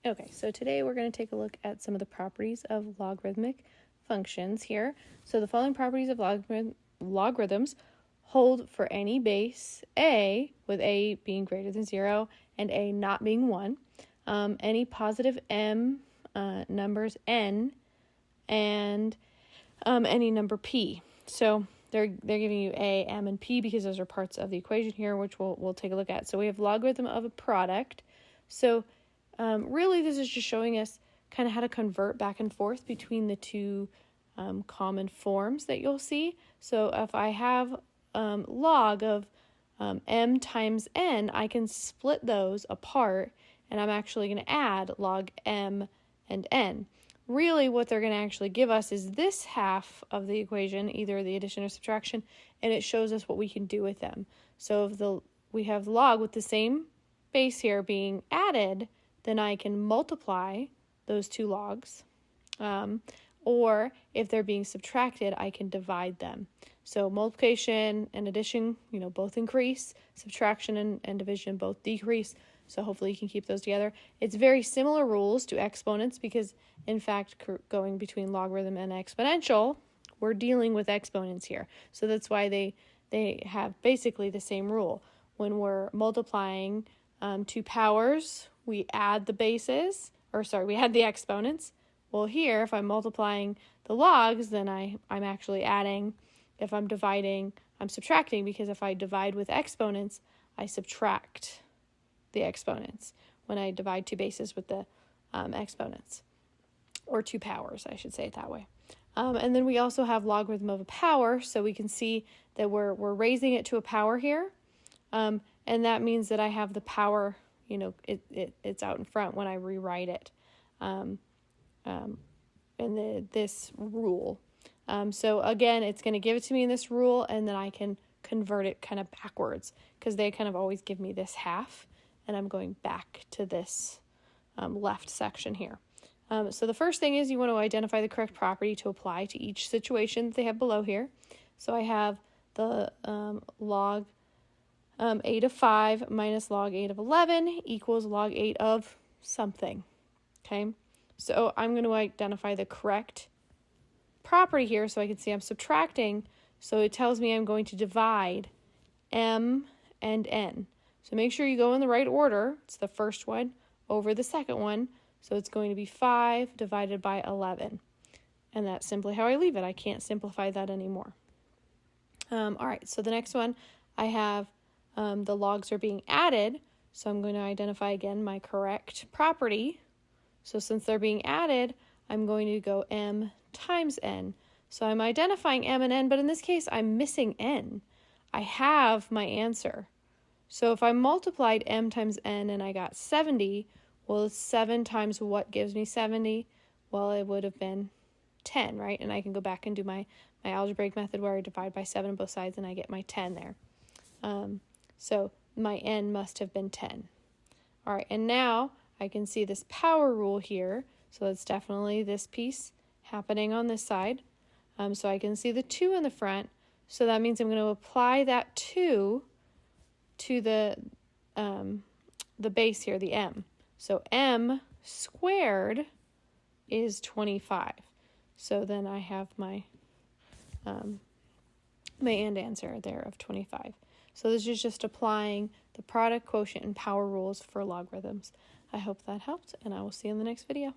Okay, so today we're going to take a look at some of the properties of logarithmic functions here. So the following properties of logarithms hold for any base a, with a being greater than 0 and a not being 1, any positive m numbers n, and any number p. So they're giving you a, m, and p because those are parts of the equation here, which we'll take a look at. So we have logarithm of a product. So really, this is just showing us kind of how to convert back and forth between the two common forms that you'll see. So if I have log of m times n, I can split those apart, and I'm actually going to add log m and n. Really, what they're going to actually give us is this half of the equation, either the addition or subtraction, and it shows us what we can do with them. So if we have log with the same base here being added, then I can multiply those two logs. Or if they're being subtracted, I can divide them. So multiplication and addition, both increase. Subtraction and division both decrease. So hopefully you can keep those together. It's very similar rules to exponents because, in fact, going between logarithm and exponential, we're dealing with exponents here. So that's why they have basically the same rule. When we're multiplying two powers, we add the bases, we add the exponents. Well, here, if I'm multiplying the logs, then I'm actually adding. If I'm dividing, I'm subtracting, because if I divide with exponents, I subtract the exponents when I divide two bases with the exponents, or two powers, I should say it that way. And then we also have logarithm of a power, so we can see that we're raising it to a power here, and that means that I have the power, it's out in front when I rewrite it in this rule. So again, it's going to give it to me in this rule, and then I can convert it kind of backwards, because they kind of always give me this half, and I'm going back to this left section here. So the first thing is you want to identify the correct property to apply to each situation that they have below here. So I have the log 8 of 5 minus log 8 of 11 equals log 8 of something. Okay, so I'm going to identify the correct property here so I can see I'm subtracting. So it tells me I'm going to divide m and n. So make sure you go in the right order. It's the first one over the second one. So it's going to be 5 divided by 11. And that's simply how I leave it. I can't simplify that anymore. All right, so the next one, I have the logs are being added. So I'm going to identify again my correct property. So since they're being added, I'm going to go m times n. So I'm identifying m and n, but in this case, I'm missing n. I have my answer. So if I multiplied m times n and I got 70, well, 7 times what gives me 70? Well, it would have been 10, right? And I can go back and do my algebraic method where I divide by 7 on both sides and I get my 10 there. So my n must have been 10. All right, and now I can see this power rule here. So it's definitely this piece happening on this side. So I can see the 2 in the front. So that means I'm going to apply that 2 to the base here, the m. So m squared is 25. So then I have my my and answer there of 25. So this is just applying the product, quotient, and power rules for logarithms. I hope that helped, and I will see you in the next video.